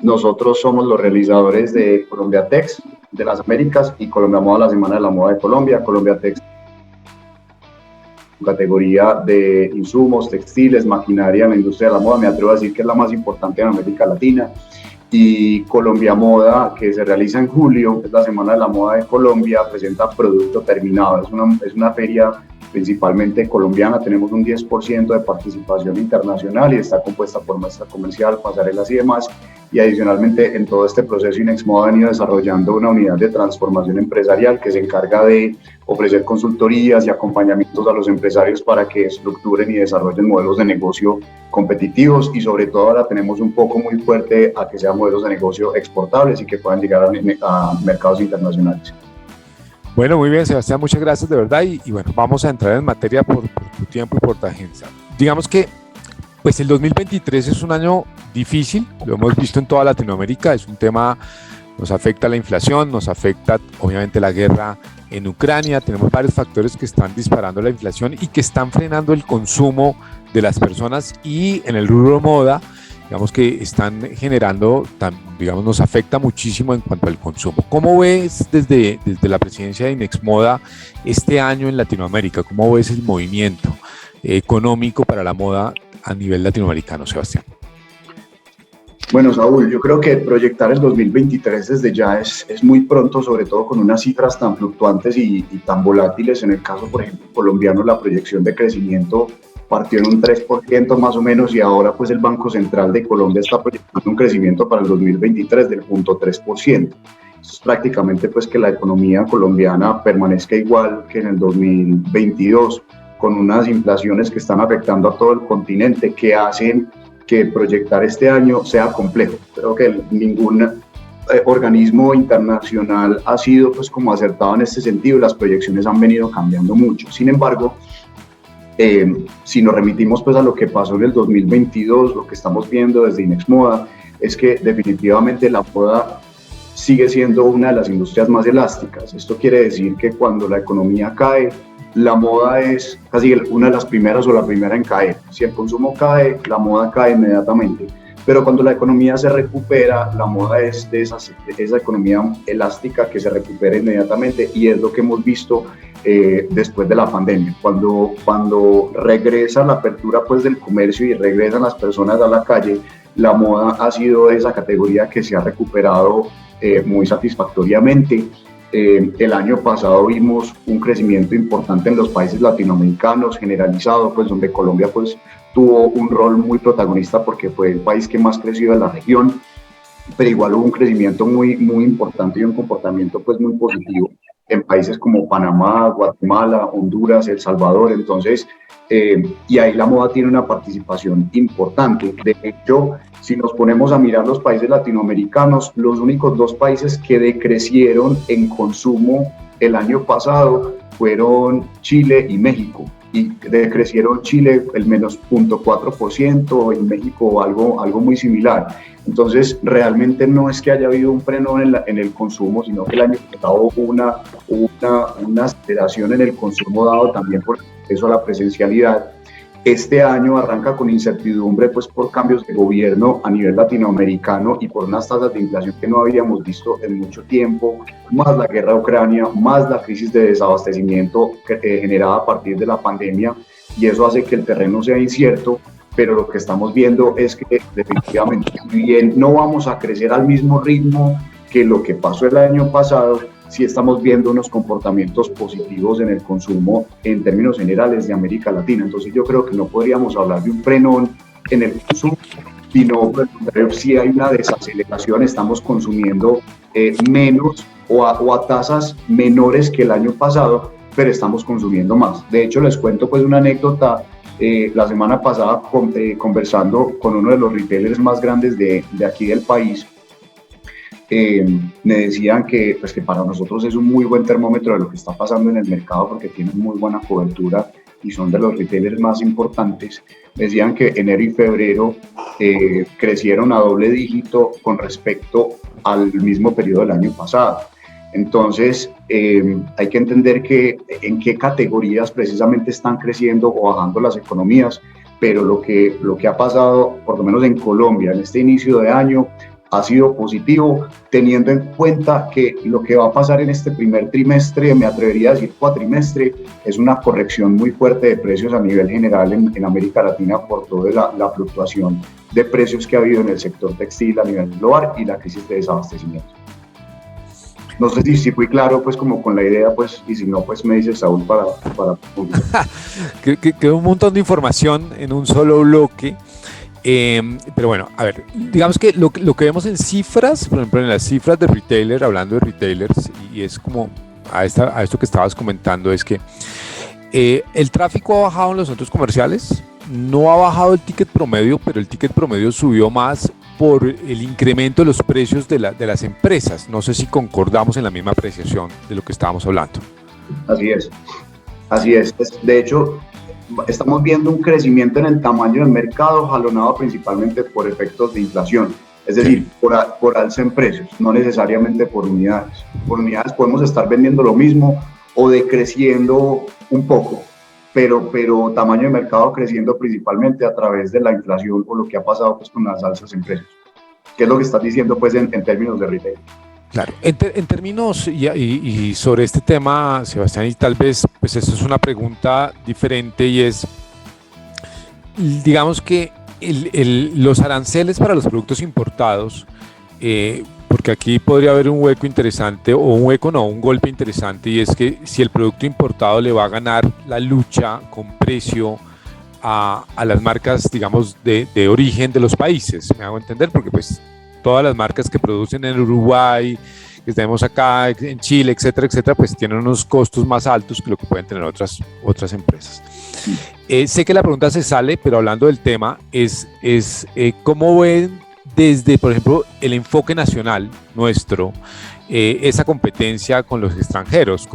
Nosotros somos los realizadores de Colombia Tex de las Américas y Colombia Moda, la Semana de la Moda de Colombia. Colombia Tex, categoría de insumos, textiles, maquinaria en la industria de la moda, me atrevo a decir que es la más importante en América Latina. Y Colombia Moda, que se realiza en julio, es la Semana de la Moda de Colombia, presenta producto terminado. Es una feria principalmente colombiana, tenemos un 10% de participación internacional y está compuesta por muestra comercial, pasarelas y demás. Y adicionalmente en todo este proceso Inexmoda ha venido desarrollando una unidad de transformación empresarial que se encarga de ofrecer consultorías y acompañamientos a los empresarios para que estructuren y desarrollen modelos de negocio competitivos, y sobre todo ahora tenemos un poco muy fuerte a que sean modelos de negocio exportables y que puedan llegar a mercados internacionales. Bueno, muy bien, Sebastián, muchas gracias de verdad y bueno, vamos a entrar en materia por tu tiempo y por tu agencia. Digamos que pues el 2023 es un año difícil, lo hemos visto en toda Latinoamérica, es un tema, nos afecta la inflación, nos afecta obviamente la guerra en Ucrania, tenemos varios factores que están disparando la inflación y que están frenando el consumo de las personas, y en el rubro moda, digamos que están generando, digamos, nos afecta muchísimo en cuanto al consumo. ¿Cómo ves desde la presidencia de Inexmoda este año en Latinoamérica? ¿Cómo ves el movimiento económico para la moda a nivel latinoamericano, Sebastián? Bueno, Saúl, yo creo que proyectar el 2023 desde ya es muy pronto, sobre todo con unas cifras tan fluctuantes y tan volátiles. En el caso, por ejemplo, colombiano, la proyección de crecimiento partió en un 3% más o menos, y ahora pues el Banco Central de Colombia está proyectando un crecimiento para el 2023 del 0.3%. Esto es prácticamente pues que la economía colombiana permanezca igual que en el 2022, con unas inflaciones que están afectando a todo el continente, que hacen que proyectar este año sea complejo. Creo que ningún organismo internacional ha sido pues como acertado en este sentido, las proyecciones han venido cambiando mucho. Sin embargo, si nos remitimos pues a lo que pasó en el 2022, lo que estamos viendo desde Inexmoda es que definitivamente la moda sigue siendo una de las industrias más elásticas. Esto quiere decir que cuando la economía cae, la moda es casi una de las primeras o la primera en caer. Si el consumo cae, la moda cae inmediatamente. Pero cuando la economía se recupera, la moda es de esa economía elástica que se recupera inmediatamente, y es lo que hemos visto después de la pandemia. Cuando regresa la apertura pues, del comercio y regresan las personas a la calle, la moda ha sido esa categoría que se ha recuperado muy satisfactoriamente. El año pasado vimos un crecimiento importante en los países latinoamericanos, generalizado, pues donde Colombia pues tuvo un rol muy protagonista porque fue el país que más creció de la región, pero igual hubo un crecimiento muy importante y un comportamiento pues muy positivo en países como Panamá, Guatemala, Honduras, El Salvador. Entonces, y ahí la moda tiene una participación importante. De hecho, si nos ponemos a mirar los países latinoamericanos, los únicos dos países que decrecieron en consumo el año pasado fueron Chile y México. Y decrecieron Chile el menos 0.4%, en México algo muy similar. Entonces, realmente no es que haya habido un freno en el consumo, sino que el año pasado hubo una aceleración en el consumo, dado también por eso a la presencialidad. Este año arranca con incertidumbre pues por cambios de gobierno a nivel latinoamericano y por unas tasas de inflación que no habíamos visto en mucho tiempo, más la guerra de Ucrania, más la crisis de desabastecimiento generada a partir de la pandemia, y eso hace que el terreno sea incierto. Pero lo que estamos viendo es que definitivamente, si bien no vamos a crecer al mismo ritmo que lo que pasó el año pasado, sí estamos viendo unos comportamientos positivos en el consumo en términos generales de América Latina. Entonces yo creo que no podríamos hablar de un frenón en el consumo, sino si hay una desaceleración, estamos consumiendo menos o a tasas menores que el año pasado, pero estamos consumiendo más. De hecho, les cuento pues una anécdota. La semana pasada conversando con uno de los retailers más grandes de aquí del país, me decían que para nosotros es un muy buen termómetro de lo que está pasando en el mercado, porque tienen muy buena cobertura y son de los retailers más importantes. Decían que enero y febrero crecieron a doble dígito con respecto al mismo periodo del año pasado. Entonces, hay que entender en qué categorías precisamente están creciendo o bajando las economías, pero lo que ha pasado, por lo menos en Colombia, en este inicio de año, ha sido positivo, teniendo en cuenta que lo que va a pasar en este primer trimestre, me atrevería a decir cuatrimestre, es una corrección muy fuerte de precios a nivel general en América Latina por toda la fluctuación de precios que ha habido en el sector textil a nivel global y la crisis de desabastecimiento. No sé si fui claro pues como con la idea, pues, y si no, pues me dice Saúl para Quedó un montón de información en un solo bloque. Pero bueno, a ver, digamos que lo que vemos en cifras, por ejemplo, en las cifras de retailer, hablando de retailers, y es como a esto que estabas comentando, es que el tráfico ha bajado en los centros comerciales, no ha bajado el ticket promedio, pero el ticket promedio subió más por el incremento de los precios de las empresas. No sé si concordamos en la misma apreciación de lo que estábamos hablando. Así es, así es. De hecho, estamos viendo un crecimiento en el tamaño del mercado jalonado principalmente por efectos de inflación, es decir, por alza en precios, no necesariamente por unidades. Por unidades podemos estar vendiendo lo mismo o decreciendo un poco, pero tamaño de mercado creciendo principalmente a través de la inflación o lo que ha pasado pues, con las alzas en precios. ¿Qué es lo que estás diciendo pues, en términos de retail? Claro, en términos y sobre este tema, Sebastián, y tal vez pues esto es una pregunta diferente y es, digamos que los aranceles para los productos importados, porque aquí podría haber un hueco interesante, o un hueco no, un golpe interesante, y es que si el producto importado le va a ganar la lucha con precio a las marcas, digamos, de origen de los países, me hago entender, porque pues todas las marcas que producen en Uruguay, que tenemos acá en Chile, etcétera, etcétera, pues tienen unos costos más altos que lo que pueden tener otras empresas. Sé que la pregunta se sale, pero hablando del tema, es ¿cómo ven desde, por ejemplo, el enfoque nacional nuestro, esa competencia con los extranjeros,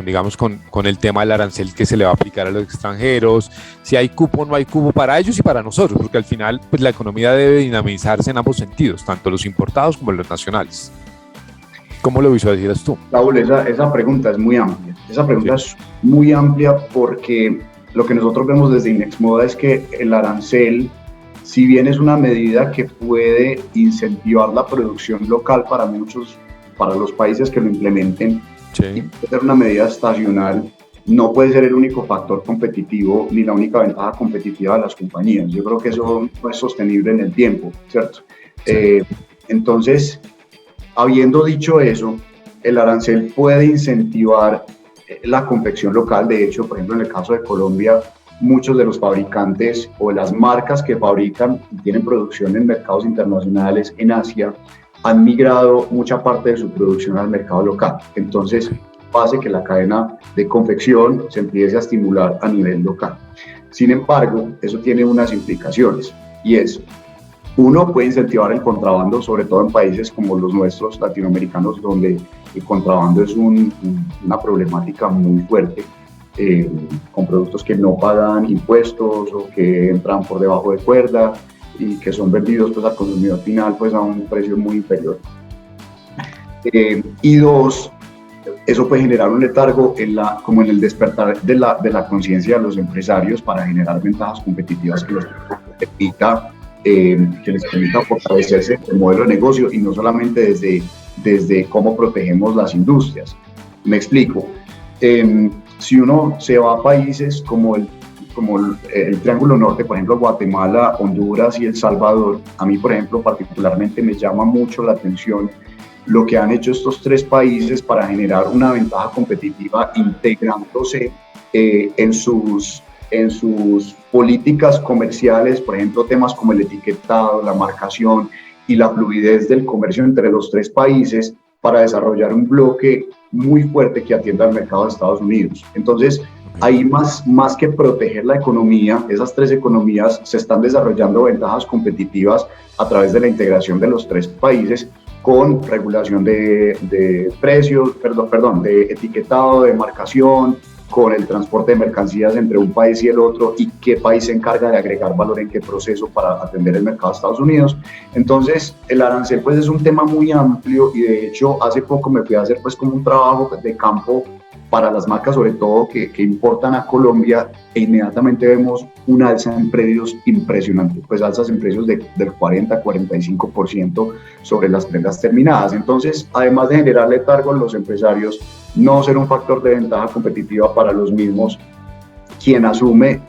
digamos, con el tema del arancel que se le va a aplicar a los extranjeros, si hay cupo o no hay cupo para ellos y para nosotros, porque al final pues, la economía debe dinamizarse en ambos sentidos, tanto los importados como los nacionales? ¿Cómo lo visualizas tú? Raúl, esa pregunta es muy amplia. Esa pregunta es muy amplia porque lo que nosotros vemos desde Inexmoda es que el arancel, si bien es una medida que puede incentivar la producción local para los países que lo implementen, y puede ser una medida estacional, no puede ser el único factor competitivo ni la única ventaja competitiva de las compañías. Yo creo que eso no es sostenible en el tiempo, ¿cierto? Sí. Entonces, habiendo dicho eso, el arancel puede incentivar la confección local. De hecho, por ejemplo, en el caso de Colombia, muchos de los fabricantes o las marcas que fabrican y tienen producción en mercados internacionales en Asia han migrado mucha parte de su producción al mercado local. Entonces, hace que la cadena de confección se empiece a estimular a nivel local. Sin embargo, eso tiene unas implicaciones y es, uno, puede incentivar el contrabando, sobre todo en países como los nuestros latinoamericanos, donde el contrabando es una problemática muy fuerte, con productos que no pagan impuestos o que entran por debajo de cuerda y que son vendidos pues, al consumidor final pues, a un precio muy inferior. Y dos, eso puede generar un letargo como en el despertar de la conciencia de los empresarios para generar ventajas competitivas que les permita fortalecerse el modelo de negocio y no solamente desde cómo protegemos las industrias. Me explico. Si uno se va a países como el Triángulo Norte, por ejemplo, Guatemala, Honduras y El Salvador, a mí, por ejemplo, particularmente me llama mucho la atención lo que han hecho estos tres países para generar una ventaja competitiva integrándose en sus políticas comerciales, por ejemplo, temas como el etiquetado, la marcación y la fluidez del comercio entre los tres países para desarrollar un bloque muy fuerte que atienda al mercado de Estados Unidos. Entonces, ahí más que proteger la economía, esas tres economías se están desarrollando ventajas competitivas a través de la integración de los tres países con regulación de precios, de etiquetado, de marcación, con el transporte de mercancías entre un país y el otro y qué país se encarga de agregar valor en qué proceso para atender el mercado de Estados Unidos. Entonces, el arancel pues es un tema muy amplio y de hecho hace poco me fui a hacer pues como un trabajo de campo para las marcas sobre todo que importan a Colombia, e inmediatamente vemos una alza en precios impresionante, pues alzas en precios del 40-45% sobre las prendas terminadas. Entonces, además de generar letargo a los empresarios, no ser un factor de ventaja competitiva para los mismos, quien asume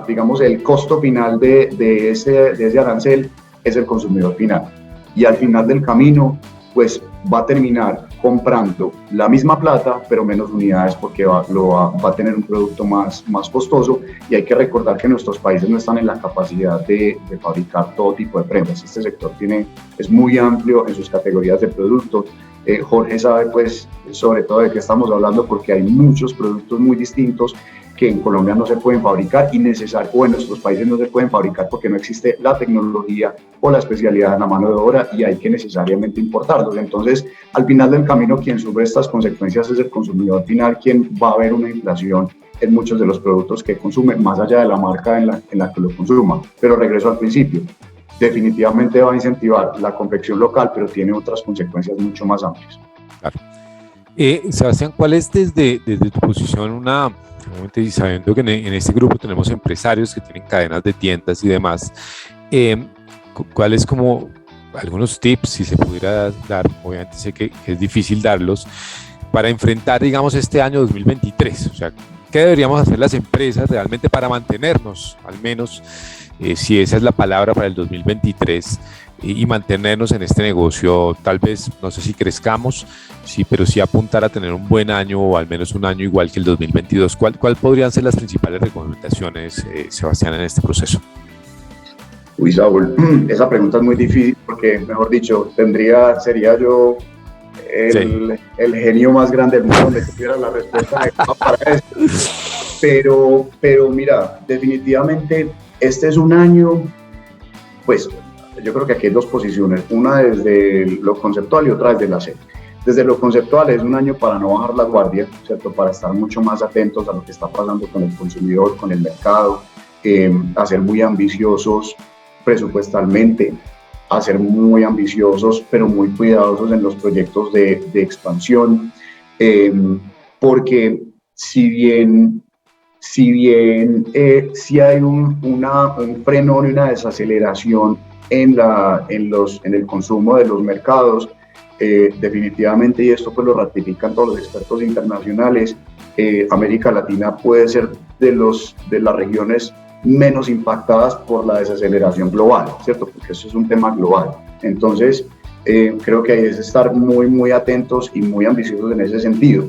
digamos, el costo final de ese arancel es el consumidor final. Y al final del camino, pues va a terminar comprando la misma plata, pero menos unidades porque va a tener un producto más costoso. Y hay que recordar que nuestros países no están en la capacidad de fabricar todo tipo de prendas. Este sector es muy amplio en sus categorías de productos. Jorge sabe, pues, sobre todo de qué estamos hablando, porque hay muchos productos muy distintos que en Colombia no se pueden fabricar o en nuestros países no se pueden fabricar porque no existe la tecnología o la especialidad en la mano de obra y hay que necesariamente importarlos. Entonces, al final del camino, quien sufre estas consecuencias es el consumidor final, quien va a ver una inflación en muchos de los productos que consume, más allá de la marca en la que lo consuma. Pero regreso al principio, definitivamente va a incentivar la confección local, pero tiene otras consecuencias mucho más amplias. Claro. Sebastián, ¿cuál es desde tu posición y sabiendo que en este grupo tenemos empresarios que tienen cadenas de tiendas y demás, cuáles como algunos tips, si se pudiera dar, obviamente sé que es difícil darlos, para enfrentar, digamos, este año 2023? O sea, ¿qué deberíamos hacer las empresas realmente para mantenernos, al menos, si esa es la palabra, para el 2023 y mantenernos en este negocio? Tal vez, no sé si crezcamos, sí, pero sí apuntar a tener un buen año o al menos un año igual que el 2022. ¿Cuál podrían ser las principales recomendaciones, Sebastián, en este proceso? Uy, Saúl, esa pregunta es muy difícil porque, mejor dicho, sería yo el genio más grande del mundo donde tuviera la respuesta para eso. Pero mira, definitivamente este es un año, pues yo creo que aquí hay dos posiciones, una desde lo conceptual y otra desde la hacer. Desde lo conceptual es un año para no bajar la guardia, ¿cierto? Para estar mucho más atentos a lo que está pasando con el consumidor, con el mercado, a ser muy ambiciosos presupuestalmente, a ser muy ambiciosos, pero muy cuidadosos en los proyectos de expansión, porque si bien sí hay un frenón y una desaceleración en el consumo de los mercados, definitivamente, y esto pues lo ratifican todos los expertos internacionales, América Latina puede ser de las regiones menos impactadas por la desaceleración global, ¿cierto? Porque eso es un tema global. Entonces, creo que hay que estar muy, muy atentos y muy ambiciosos en ese sentido.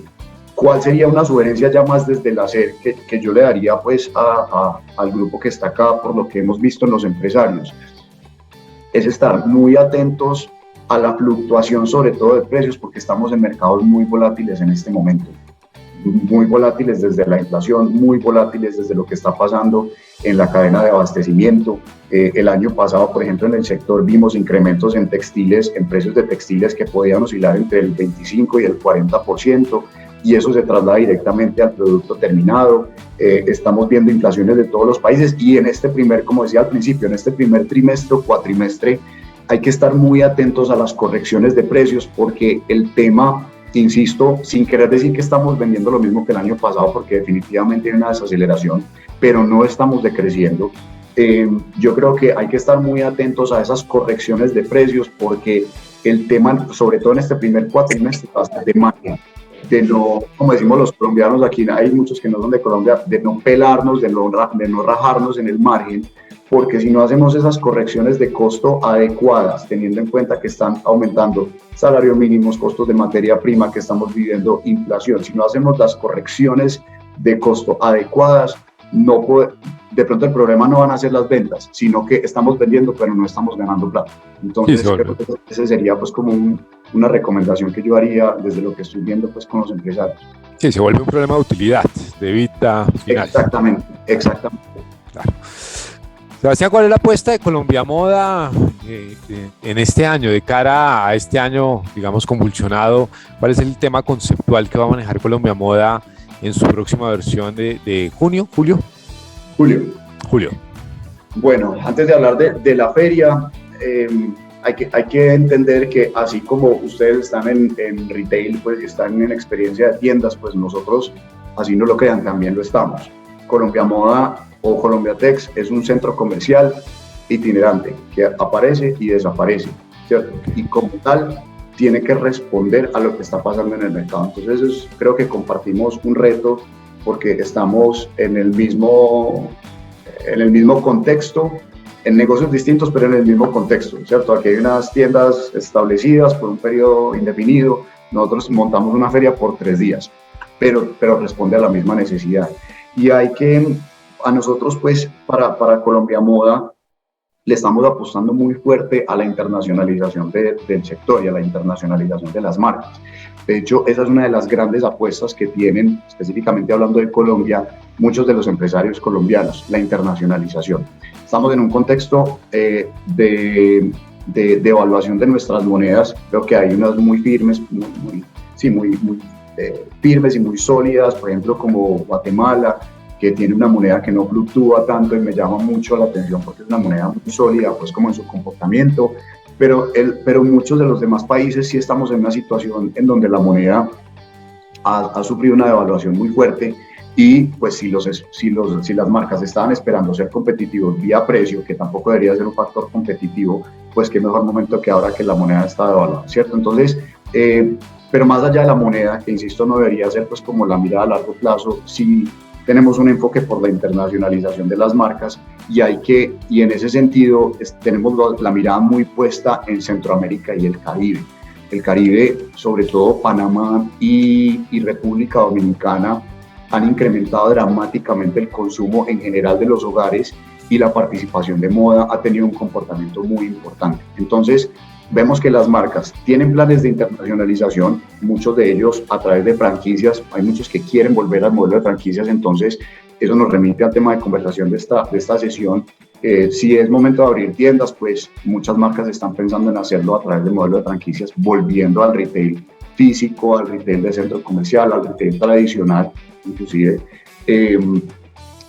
¿Cuál sería una sugerencia ya más desde el hacer que yo le daría pues al grupo que está acá por lo que hemos visto en los empresarios? Es estar muy atentos a la fluctuación, sobre todo de precios, porque estamos en mercados muy volátiles en este momento. Muy volátiles desde la inflación, muy volátiles desde lo que está pasando en la cadena de abastecimiento. El año pasado, por ejemplo, en el sector vimos incrementos en textiles, en precios de textiles que podían oscilar entre el 25 y el 40%, y eso se traslada directamente al producto terminado. Estamos viendo inflaciones de todos los países y en este como decía al principio, en este primer trimestre o cuatrimestre hay que estar muy atentos a las correcciones de precios, porque el tema, insisto, sin querer decir que estamos vendiendo lo mismo que el año pasado, porque definitivamente hay una desaceleración, pero no estamos decreciendo. Yo creo que hay que estar muy atentos a esas correcciones de precios, porque el tema, sobre todo en este primer cuatrimestre, va de margen, de no, como decimos los colombianos, aquí hay muchos que no son de Colombia, de no pelarnos, de no rajarnos en el margen, porque si no hacemos esas correcciones de costo adecuadas, teniendo en cuenta que están aumentando salarios mínimos, costos de materia prima, que estamos viviendo inflación, si no hacemos las correcciones de costo adecuadas, de pronto el problema no van a ser las ventas, sino que estamos vendiendo pero no estamos ganando plata. Entonces sí, creo que ese sería pues como una recomendación que yo haría desde lo que estoy viendo pues con los empresarios. Sí, se vuelve un problema de utilidad, de vida final. Exactamente. Claro. Sebastián, ¿cuál es la apuesta de Colombia Moda en este año, de cara a este año, digamos, convulsionado? ¿Cuál es el tema conceptual que va a manejar Colombia Moda en su próxima versión de junio, julio? Julio. Bueno, antes de hablar de la feria, hay que entender que así como ustedes están en retail, pues están en experiencia de tiendas, pues nosotros, así no lo crean, también lo estamos. Colombia Moda o Colombiatex es un centro comercial itinerante que aparece y desaparece, ¿cierto? Y como tal, tiene que responder a lo que está pasando en el mercado. Entonces, creo que compartimos un reto porque estamos en el mismo contexto, en negocios distintos, pero en el mismo contexto, ¿cierto? Aquí hay unas tiendas establecidas por un periodo indefinido, nosotros montamos una feria por 3 días, pero responde a la misma necesidad. Y a nosotros, pues, para Colombia Moda, le estamos apostando muy fuerte a la internacionalización del sector y a la internacionalización de las marcas. De hecho, esa es una de las grandes apuestas que tienen, específicamente hablando de Colombia, muchos de los empresarios colombianos, la internacionalización. Estamos en un contexto de evaluación de nuestras monedas. Creo que hay unas muy firmes, muy firmes y muy sólidas, por ejemplo, como Guatemala, que tiene una moneda que no fluctúa tanto y me llama mucho la atención porque es una moneda muy sólida, pues como en su comportamiento, pero muchos de los demás países sí estamos en una situación en donde la moneda ha sufrido una devaluación muy fuerte y pues si las marcas estaban esperando ser competitivos vía precio, que tampoco debería ser un factor competitivo, pues qué mejor momento que ahora que la moneda está devaluada, ¿cierto? Entonces, pero más allá de la moneda, que insisto no debería ser pues como la mirada a largo plazo, sí tenemos un enfoque por la internacionalización de las marcas y en ese sentido tenemos la mirada muy puesta en Centroamérica y el Caribe. El Caribe, sobre todo Panamá y República Dominicana, han incrementado dramáticamente el consumo en general de los hogares y la participación de moda ha tenido un comportamiento muy importante. Entonces, vemos que las marcas tienen planes de internacionalización, muchos de ellos a través de franquicias, hay muchos que quieren volver al modelo de franquicias, entonces eso nos remite al tema de conversación de esta sesión. Si es momento de abrir tiendas, pues muchas marcas están pensando en hacerlo a través del modelo de franquicias, volviendo al retail físico, al retail de centro comercial, al retail tradicional, inclusive,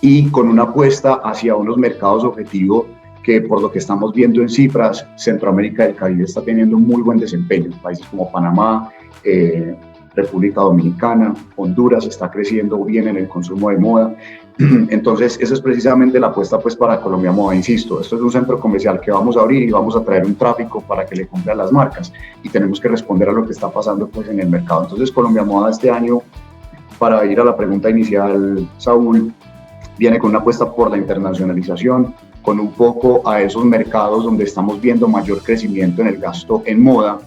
y con una apuesta hacia unos mercados objetivos que por lo que estamos viendo en cifras, Centroamérica y el Caribe está teniendo un muy buen desempeño. Países como Panamá, República Dominicana, Honduras está creciendo bien en el consumo de moda. Entonces, esa es precisamente la apuesta pues, para Colombia Moda. Insisto, esto es un centro comercial que vamos a abrir y vamos a traer un tráfico para que le compre a las marcas y tenemos que responder a lo que está pasando pues, en el mercado. Entonces, Colombia Moda este año, para ir a la pregunta inicial, Saúl, viene con una apuesta por la internacionalización, con un poco a esos mercados donde estamos viendo mayor crecimiento en el gasto en moda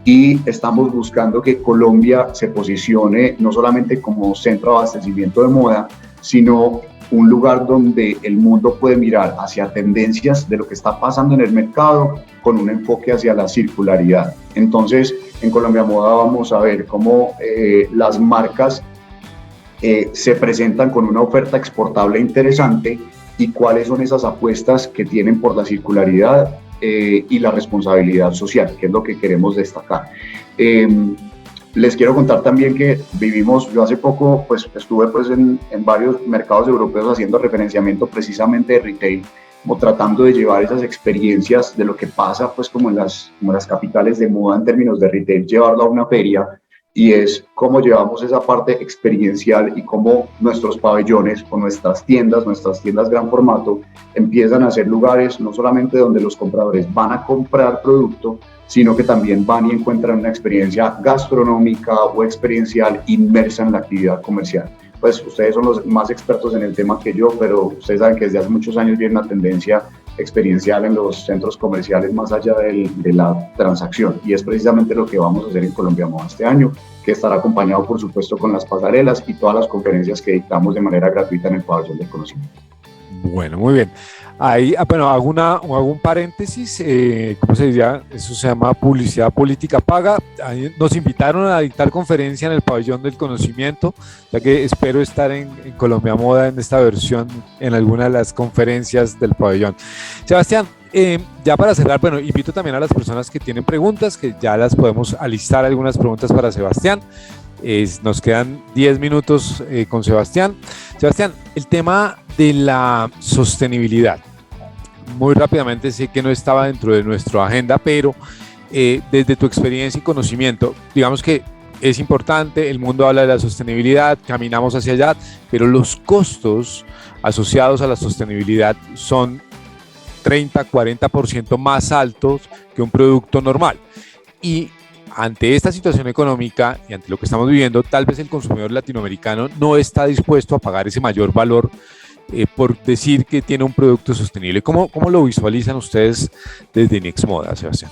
y estamos buscando que Colombia se posicione no solamente como centro de abastecimiento de moda, sino un lugar donde el mundo puede mirar hacia tendencias de lo que está pasando en el mercado con un enfoque hacia la circularidad. Entonces, en Colombia Moda vamos a ver cómo las marcas se presentan con una oferta exportable interesante y cuáles son esas apuestas que tienen por la circularidad y la responsabilidad social, que es lo que queremos destacar. Les quiero contar también que yo hace poco pues, estuve pues, en varios mercados europeos haciendo referenciamiento precisamente de retail, como tratando de llevar esas experiencias de lo que pasa pues, como en las capitales de moda en términos de retail, llevarlo a una feria, y es cómo llevamos esa parte experiencial y cómo nuestros pabellones o nuestras tiendas gran formato empiezan a ser lugares no solamente donde los compradores van a comprar producto, sino que también van y encuentran una experiencia gastronómica o experiencial inmersa en la actividad comercial. Pues ustedes son los más expertos en el tema que yo, pero ustedes saben que desde hace muchos años viene una tendencia experiencial en los centros comerciales más allá de la transacción, y es precisamente lo que vamos a hacer en Colombia Moda este año, que estará acompañado por supuesto con las pasarelas y todas las conferencias que dictamos de manera gratuita en el pabellón del conocimiento. Bueno, muy bien. Ahí, bueno, hago un paréntesis, ¿cómo se diría? Eso se llama publicidad política paga. Ahí nos invitaron a dictar conferencia en el pabellón del conocimiento, ya que espero estar en Colombia Moda en esta versión, en alguna de las conferencias del pabellón. Sebastián, ya para cerrar, bueno, invito también a las personas que tienen preguntas, que ya las podemos alistar algunas preguntas para Sebastián. Nos quedan 10 minutos con Sebastián. Sebastián, el tema de la sostenibilidad. muy rápidamente, sé que no estaba dentro de nuestra agenda, pero desde tu experiencia y conocimiento, digamos que es importante, el mundo habla de la sostenibilidad, caminamos hacia allá, pero los costos asociados a la sostenibilidad son 30-40% más altos que un producto normal. Y ante esta situación económica y ante lo que estamos viviendo, tal vez el consumidor latinoamericano no está dispuesto a pagar ese mayor valor por decir que tiene un producto sostenible. ¿Cómo lo visualizan ustedes desde Inex Moda, Sebastián?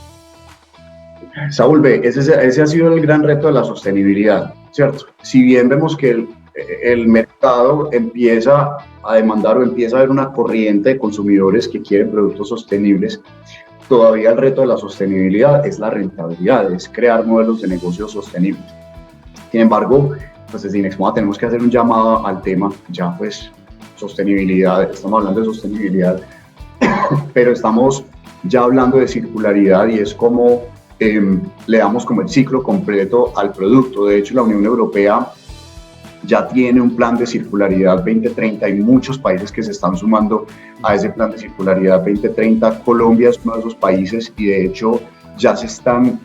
Saúl, ese ha sido el gran reto de la sostenibilidad, ¿cierto? Si bien vemos que el mercado empieza a demandar o empieza a haber una corriente de consumidores que quieren productos sostenibles, todavía el reto de la sostenibilidad es la rentabilidad, es crear modelos de negocio sostenibles. Sin embargo, pues desde Inexmoda tenemos que hacer un llamado al tema, ya pues sostenibilidad, estamos hablando de sostenibilidad, pero estamos ya hablando de circularidad y es como le damos como el ciclo completo al producto. De hecho, la Unión Europea ya tiene un plan de circularidad 2030. Hay muchos países que se están sumando a ese plan de circularidad 2030. Colombia es uno de esos países y de hecho ya se están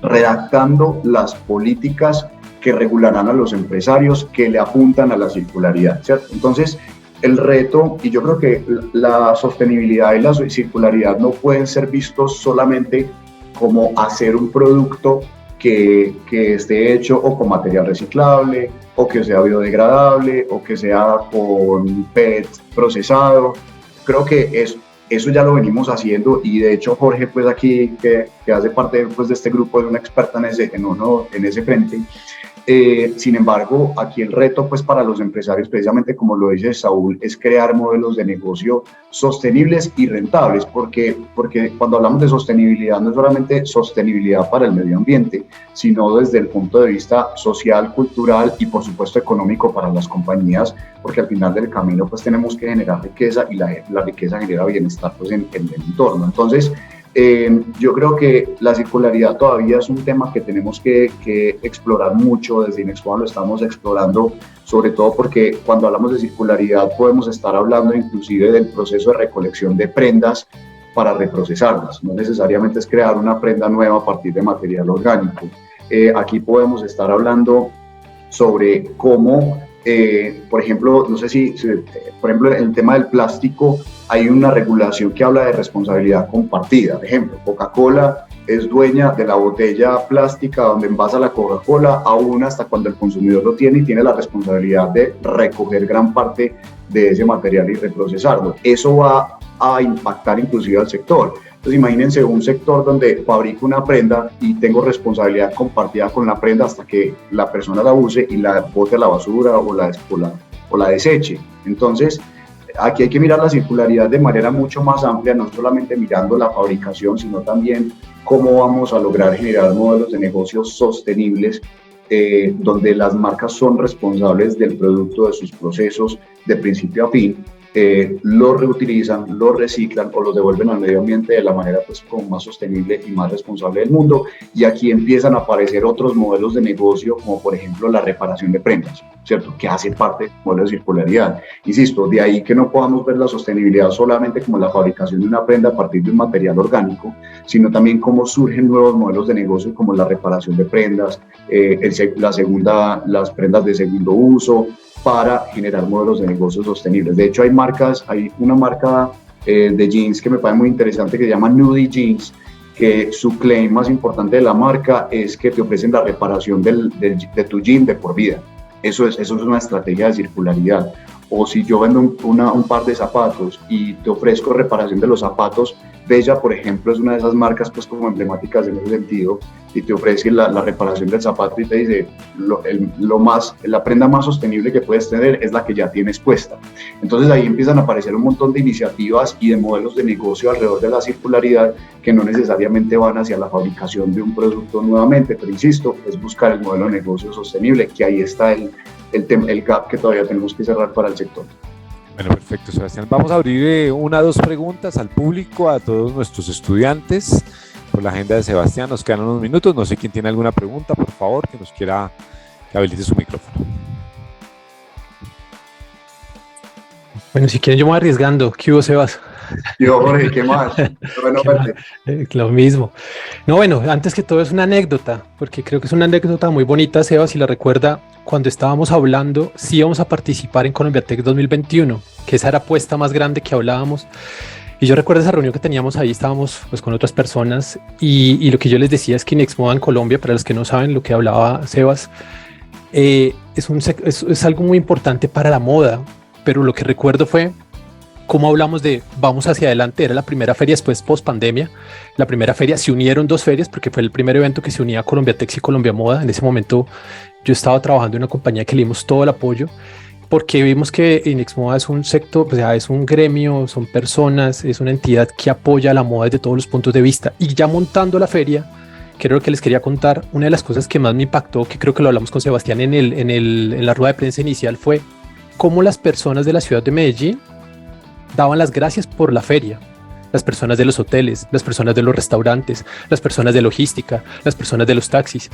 redactando las políticas que regularán a los empresarios que le apuntan a la circularidad, ¿cierto? Entonces, el reto, y yo creo que la sostenibilidad y la circularidad no pueden ser vistos solamente como hacer un producto que esté hecho o con material reciclable, o que sea biodegradable, o que sea con PET procesado. Creo que eso ya lo venimos haciendo y de hecho Jorge, pues aquí, que hace parte pues, de este grupo, es una experta en ese frente. Sin embargo, aquí el reto pues para los empresarios, precisamente como lo dice Saúl, es crear modelos de negocio sostenibles y rentables, porque cuando hablamos de sostenibilidad no es solamente sostenibilidad para el medio ambiente, sino desde el punto de vista social, cultural y por supuesto económico para las compañías, porque al final del camino pues tenemos que generar riqueza y la riqueza genera bienestar pues en el entorno. Entonces, yo creo que la circularidad todavía es un tema que tenemos que explorar mucho. Desde Inexmoda lo estamos explorando, sobre todo porque cuando hablamos de circularidad podemos estar hablando inclusive del proceso de recolección de prendas para reprocesarlas. No necesariamente es crear una prenda nueva a partir de material orgánico. Aquí podemos estar hablando sobre cómo, por ejemplo, no sé si, por ejemplo, en el tema del plástico, hay una regulación que habla de responsabilidad compartida. Por ejemplo, Coca-Cola es dueña de la botella plástica donde envasa la Coca-Cola, aún hasta cuando el consumidor lo tiene y tiene la responsabilidad de recoger gran parte de ese material y reprocesarlo. Eso va a impactar inclusive al sector. Entonces imagínense un sector donde fabrico una prenda y tengo responsabilidad compartida con la prenda hasta que la persona la use y la bote a la basura o la deseche. Entonces, aquí hay que mirar la circularidad de manera mucho más amplia, no solamente mirando la fabricación, sino también cómo vamos a lograr generar modelos de negocios sostenibles donde las marcas son responsables del producto, de sus procesos de principio a fin, lo reutilizan, lo reciclan o lo devuelven al medio ambiente de la manera pues, como más sostenible y más responsable del mundo. Y aquí empiezan a aparecer otros modelos de negocio, como por ejemplo la reparación de prendas, ¿cierto? Que hace parte del modelo de circularidad. Insisto, de ahí que no podamos ver la sostenibilidad solamente como la fabricación de una prenda a partir de un material orgánico, sino también cómo surgen nuevos modelos de negocio como la reparación de prendas, las prendas de segundo uso, para generar modelos de negocios sostenibles. De hecho, hay una marca de jeans que me parece muy interesante que se llama Nudie Jeans, que su claim más importante de la marca es que te ofrecen la reparación de tu jean de por vida. Eso es una estrategia de circularidad. O si yo vendo un par de zapatos y te ofrezco reparación de los zapatos, Bella, por ejemplo, es una de esas marcas pues como emblemáticas en ese sentido, y te ofrece la reparación del zapato y te dice la prenda más sostenible que puedes tener es la que ya tienes puesta. Entonces ahí empiezan a aparecer un montón de iniciativas y de modelos de negocio alrededor de la circularidad que no necesariamente van hacia la fabricación de un producto nuevamente, pero insisto, es buscar el modelo de negocio sostenible, que ahí está el gap que todavía tenemos que cerrar para el sector. Bueno, perfecto, Sebastián. Vamos a abrir una o dos preguntas al público, a todos nuestros estudiantes. Por la agenda de Sebastián nos quedan unos minutos. No sé quién tiene alguna pregunta, por favor, que nos quiera que habilite su micrófono. Bueno, si quieren yo me voy arriesgando. ¿Qué hubo, Sebas? Yo, Jorge, ¿qué más? Bueno, verte. Lo mismo. No, bueno, antes que todo es una anécdota, porque creo que es una anécdota muy bonita, Seba, si la recuerda, cuando estábamos hablando, si íbamos a participar en Colombia Tech 2021, que esa era la apuesta más grande que hablábamos. Y yo recuerdo esa reunión que teníamos ahí, estábamos pues con otras personas y lo que yo les decía es que Inexmoda en Colombia, para los que no saben lo que hablaba Sebas, es algo muy importante para la moda, pero lo que recuerdo fue cómo hablamos de vamos hacia adelante. Era la primera feria después post pandemia. La primera feria, se unieron dos ferias porque fue el primer evento que se unía a Colombia Tech y Colombia Moda. En ese momento yo estaba trabajando en una compañía que le dimos todo el apoyo porque vimos que Inexmoda es un sector, o sea, es un gremio, son personas, es una entidad que apoya la moda desde todos los puntos de vista. Y ya montando la feria, que era lo que les quería contar, una de las cosas que más me impactó, que creo que lo hablamos con Sebastián en la rueda de prensa inicial, fue cómo las personas de la ciudad de Medellín daban las gracias por la feria. Las personas de los hoteles, las personas de los restaurantes, las personas de logística, las personas de los taxis.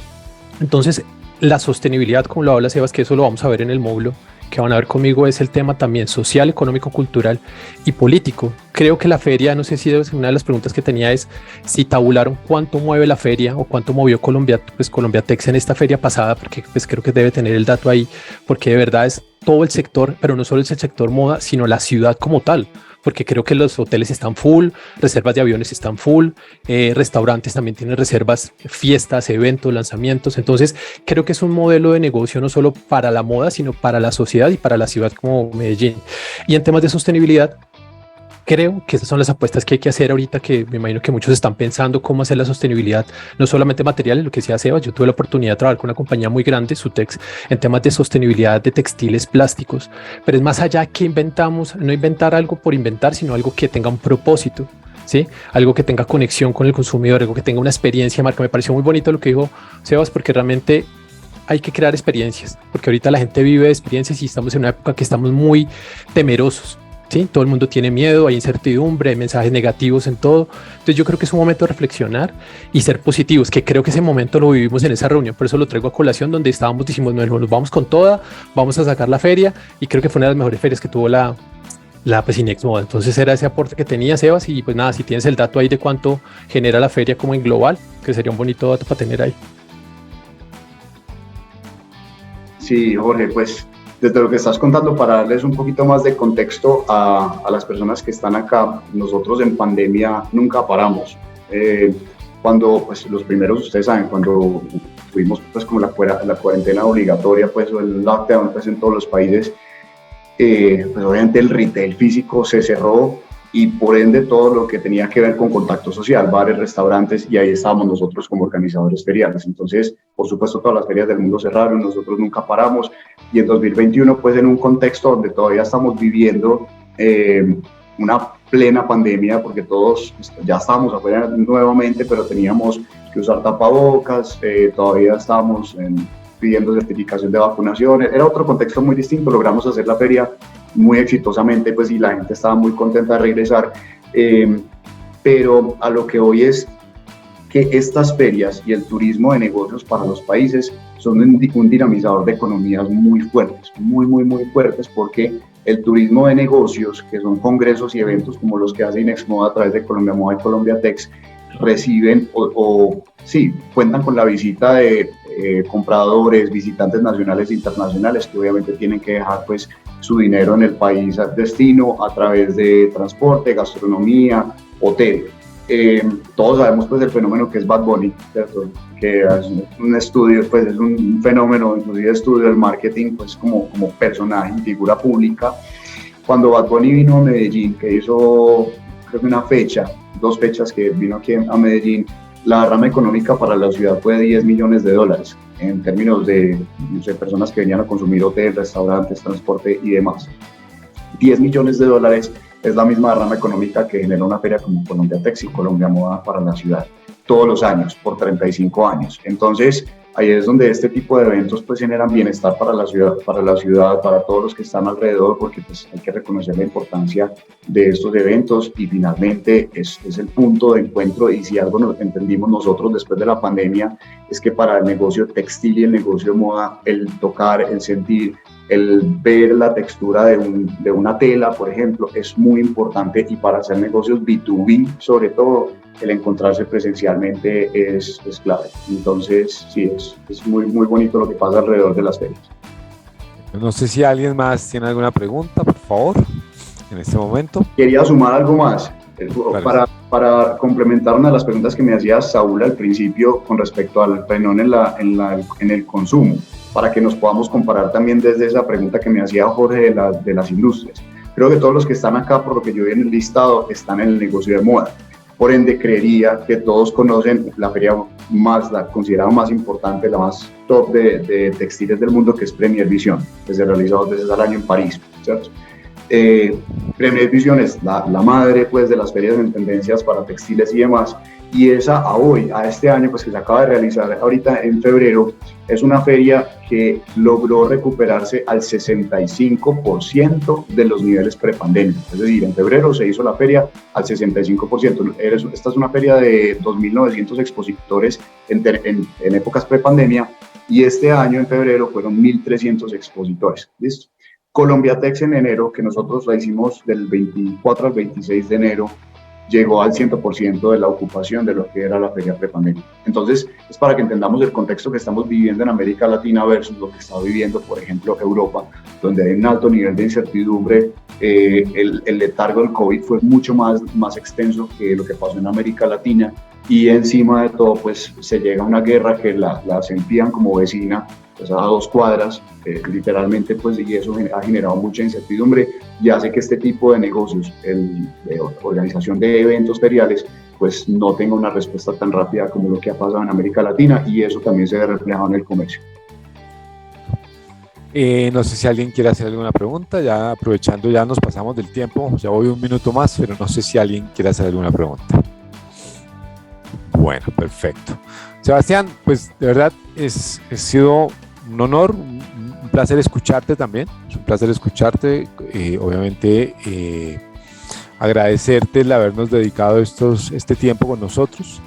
Entonces, la sostenibilidad, como lo habla Sebas, que eso lo vamos a ver en el módulo que van a ver conmigo, es el tema también social, económico, cultural y político. Creo que la feria, no sé si una de las preguntas que tenía es si tabularon cuánto mueve la feria o cuánto movió Colombia, pues Colombia Tech en esta feria pasada, porque pues creo que debe tener el dato ahí, porque de verdad es todo el sector, pero no solo es el sector moda, sino la ciudad como tal, porque creo que los hoteles están full, reservas de aviones están full, restaurantes también tienen reservas, fiestas, eventos, lanzamientos. Entonces creo que es un modelo de negocio no solo para la moda, sino para la sociedad y para la ciudad como Medellín. Y en temas de sostenibilidad, creo que esas son las apuestas que hay que hacer ahorita, que me imagino que muchos están pensando cómo hacer la sostenibilidad, no solamente materiales, lo que decía Sebas. Yo tuve la oportunidad de trabajar con una compañía muy grande, Sutex, en temas de sostenibilidad de textiles plásticos, pero es más allá que inventamos, no inventar algo por inventar, sino algo que tenga un propósito, ¿sí? Algo que tenga conexión con el consumidor, algo que tenga una experiencia de marca. Me pareció muy bonito lo que dijo Sebas, porque realmente hay que crear experiencias, porque ahorita la gente vive de experiencias y estamos en una época que estamos muy temerosos. Sí, todo el mundo tiene miedo, hay incertidumbre, hay mensajes negativos en todo. Entonces yo creo que es un momento de reflexionar y ser positivos, que creo que ese momento lo vivimos en esa reunión, por eso lo traigo a colación, donde estábamos, dijimos, bueno, nos vamos con toda, vamos a sacar la feria, y creo que fue una de las mejores ferias que tuvo la pues, Inexmoda. Entonces era ese aporte que tenía Sebas, y pues nada, si tienes el dato ahí de cuánto genera la feria como en global, que sería un bonito dato para tener ahí. Sí, Jorge, pues desde lo que estás contando, para darles un poquito más de contexto a las personas que están acá, nosotros en pandemia nunca paramos. Cuando, pues los primeros, ustedes saben, cuando tuvimos pues como la cuarentena obligatoria, pues o el lockdown pues en todos los países, pues obviamente el retail físico se cerró y por ende todo lo que tenía que ver con contacto social, bares, restaurantes, y ahí estábamos nosotros como organizadores feriales. Entonces, por supuesto, todas las ferias del mundo cerraron, nosotros nunca paramos, y en 2021, pues en un contexto donde todavía estamos viviendo una plena pandemia, porque todos ya estábamos afuera nuevamente, pero teníamos que usar tapabocas, todavía estábamos pidiendo certificación de vacunación, era otro contexto muy distinto. Logramos hacer la feria muy exitosamente, pues, y la gente estaba muy contenta de regresar, pero a lo que hoy es que estas ferias y el turismo de negocios para los países son un dinamizador de economías muy fuertes, muy fuertes, porque el turismo de negocios, que son congresos y eventos como los que hace Inexmoda a través de Colombia Moda y Colombia Tech, reciben sí, cuentan con la visita de compradores, visitantes nacionales e internacionales, que obviamente tienen que dejar pues su dinero en el país al destino a través de transporte, gastronomía, hotel. Todos sabemos pues el fenómeno que es Bad Bunny, ¿cierto? Que es un estudio, pues es un fenómeno, inclusive estudio del marketing, pues como personaje y figura pública. Cuando Bad Bunny vino a Medellín, que hizo creo que dos fechas que vino aquí a Medellín, la rama económica para la ciudad fue de $10 millones, en términos de, no sé, personas que venían a consumir hotel, restaurantes, transporte y demás. $10 millones es la misma rama económica que genera una feria como Colombia Tech y Colombia Moda para la ciudad, todos los años, por 35 años. Entonces, ahí es donde este tipo de eventos pues generan bienestar para la ciudad, para todos los que están alrededor, porque pues hay que reconocer la importancia de estos eventos, y finalmente es el punto de encuentro. Y si algo nos entendimos nosotros después de la pandemia, es que para el negocio textil y el negocio de moda, el tocar, el sentir, el ver la textura de una tela, por ejemplo, es muy importante, y para hacer negocios B2B, sobre todo, el encontrarse presencialmente es clave. Entonces, sí, es muy, muy bonito lo que pasa alrededor de las ferias. No sé si alguien más tiene alguna pregunta, por favor, en este momento. Quería sumar algo más para complementar una de las preguntas que me hacía Saúl al principio con respecto al frenón en el consumo, para que nos podamos comparar también desde esa pregunta que me hacía Jorge de las industrias. Creo que todos los que están acá, por lo que yo vi en el listado, están en el negocio de moda. Por ende, creería que todos conocen la feria la considerada más importante, la más top de textiles del mundo, que es Premier Vision, que se realiza 2 veces al año en París, ¿cierto? Premier Vision es la madre, pues, de las ferias en tendencias para textiles y demás, y esa a este año, pues, que se acaba de realizar ahorita en febrero, es una feria que logró recuperarse al 65% de los niveles prepandémicos. Es decir, en febrero se hizo la feria al 65%. Esta es una feria de 2.900 expositores en épocas prepandemia, y este año en febrero fueron 1.300 expositores. ¿Listo? Colombiatex en enero, que nosotros la hicimos del 24 al 26 de enero, llegó al 100% de la ocupación de lo que era la feria prepandemia. Entonces, es para que entendamos el contexto que estamos viviendo en América Latina versus lo que está viviendo, por ejemplo, Europa, donde hay un alto nivel de incertidumbre. El letargo del COVID fue mucho más extenso que lo que pasó en América Latina, y encima de todo, pues, se llega a una guerra que la sentían como vecina, pues, a 2 cuadras, literalmente, pues, y eso ha generado mucha incertidumbre y hace que este tipo de negocios, de organización de eventos feriales, pues no tenga una respuesta tan rápida como lo que ha pasado en América Latina, y eso también se ve reflejado en el comercio. No sé si alguien quiere hacer alguna pregunta, ya aprovechando, ya nos pasamos del tiempo, ya voy 1 minuto más, pero no sé si alguien quiere hacer alguna pregunta. Bueno, perfecto. Sebastián, pues de verdad ha sido un honor, un placer escucharte también, es un placer escucharte, obviamente agradecerte el habernos dedicado este tiempo con nosotros.